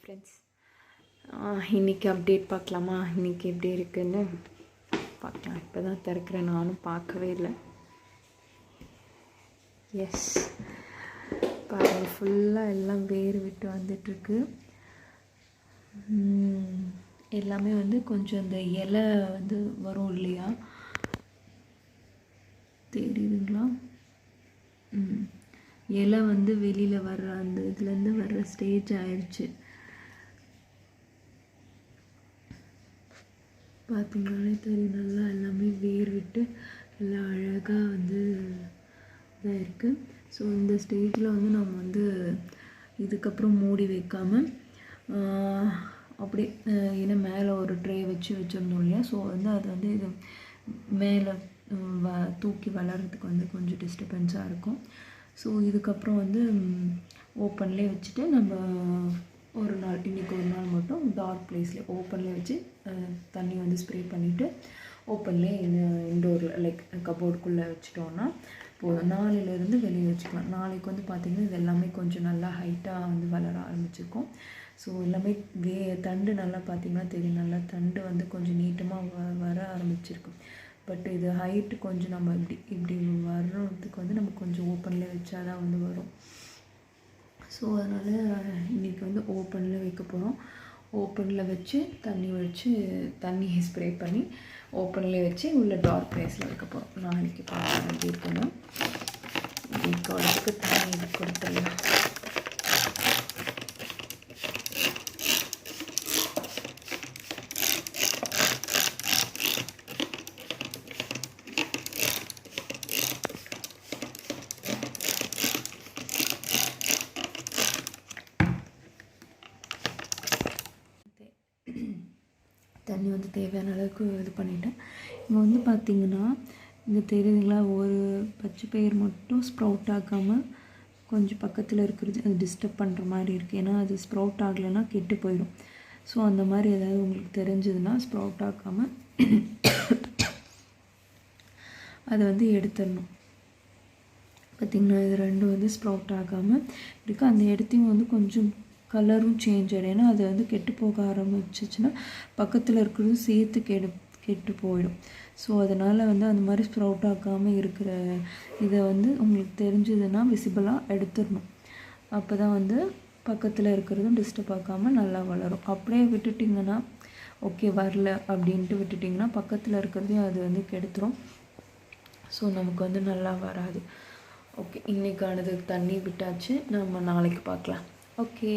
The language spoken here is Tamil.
ஃப்ரெண்ட்ஸ், இன்றைக்கி அப்டேட் பார்க்கலாமா? இன்றைக்கி எப்படி இருக்குன்னு பார்க்கலாம். இப்போ தான் திறக்கிறேன், நானும் பார்க்கவே இல்லை. எஸ், பாருங்கள், ஃபுல்லாக எல்லாம் வேர் விட்டு வந்துட்டுருக்கு. எல்லாமே கொஞ்சம் இந்த இலை வரும் இல்லையா, தெரியுதுங்களா? இலை வெளியில் வர்ற அந்த இதுலேருந்து வர்ற ஸ்டேஜ் ஆயிடுச்சு. பார்த்தீங்கன்னாலே தெரியும், நல்லா எல்லாமே வேர் விட்டு எல்லாம் அழகாக இதாக இருக்குது. ஸோ இந்த ஸ்டேஜில் நம்ம இதுக்கப்புறம் மூடி வைக்காமல் அப்படியே ஏன்னா மேலே ஒரு ட்ரே வச்சுருந்தோம் இல்லையா, ஸோ அது இது மேலே தூக்கி வளர்கிறதுக்கு கொஞ்சம் டிஸ்டர்பன்ஸாக இருக்கும். ஸோ இதுக்கப்புறம் ஓப்பன்லேயே வச்சுட்டு நம்ம ஒரு நாள், இன்றைக்கி ஒரு நாள் மட்டும் டார்க் பிளேஸில் ஓப்பன்லேயே வச்சு தண்ணி ஸ்ப்ரே பண்ணிவிட்டு ஓப்பன்லேயே இன்டோரில் லைக் கபோர்டுக்குள்ளே வச்சுட்டோன்னா போதும். நாளையிலேருந்து வெளியே வச்சுக்கலாம். நாளைக்கு பார்த்திங்கன்னா இது எல்லாமே கொஞ்சம் நல்லா ஹைட்டாக வளர ஆரம்பிச்சிருக்கும். ஸோ எல்லாமே தண்டு நல்லா பார்த்திங்கன்னா தெரியும், நல்லா தண்டு கொஞ்சம் நீட்டமாக வர ஆரம்பிச்சிருக்கும். பட் இது ஹைட்டு கொஞ்சம் நம்ம இப்படி வர்றதுக்கு நம்ம கொஞ்சம் ஓப்பனில் வச்சா தான் வரும். ஸோ அதனால் இன்றைக்கி ஓப்பனில் வைக்க போகிறோம். ஓப்பனில் வச்சு தண்ணி ஸ்ப்ரே பண்ணி ஓப்பனில் வச்சு உள்ள டார்க் பிளேஸில் வைக்க போகிறோம். நாளைக்கு பார்க்க எப்படி இருக்கணும். இன்னைக்கு உடம்புக்கு தண்ணி கொடுத்துடலாம். தண்ணி தேவையான அளவுக்கு இது பண்ணிவிட்டேன். இங்கே பார்த்திங்கன்னா இங்கே தெரியுதுங்களா, ஒரு பச்சை பயிர் மட்டும் ஸ்ப்ரவுட் ஆகாமல் கொஞ்சம் பக்கத்தில் இருக்கிறது அது டிஸ்டர்ப் பண்ணுற மாதிரி இருக்குது. ஏன்னா அது ஸ்ப்ரவுட் ஆகலைன்னா கெட்டு போயிடும். ஸோ அந்த மாதிரி ஏதாவது உங்களுக்கு தெரிஞ்சதுன்னா ஸ்ப்ரவுட் ஆகாமல் அதை எடுத்துடணும். பார்த்திங்கன்னா இது ரெண்டும் ஸ்ப்ரவுட் ஆகாமல் இருக்குது. அந்த இடத்தையும் கொஞ்சம் கலரும் சேஞ்ச் ஆகிடும். ஏன்னா அது கெட்டு போக ஆரம்பிச்சிச்சுன்னா பக்கத்தில் இருக்கிறதும் சேர்த்து கெட்டு போயிடும். ஸோ அதனால் அந்த மாதிரி ஸ்ப்ரவுட் ஆகாமல் இருக்கிற இதை உங்களுக்கு தெரிஞ்சதுன்னா விசிபிளாக எடுத்துடணும். அப்போ தான் பக்கத்தில் இருக்கிறதும் டிஸ்டர்ப் ஆகாமல் நல்லா வளரும். அப்படியே விட்டுட்டிங்கன்னா ஓகே வரல அப்படின்ட்டு விட்டுட்டிங்கன்னா பக்கத்தில் இருக்கிறதையும் அது கெடுத்துரும். ஸோ நமக்கு நல்லா வராது. ஓகே, இன்றைக்கானது தண்ணி விட்டாச்சு. நம்ம நாளைக்கு பார்க்கலாம். ஓகே.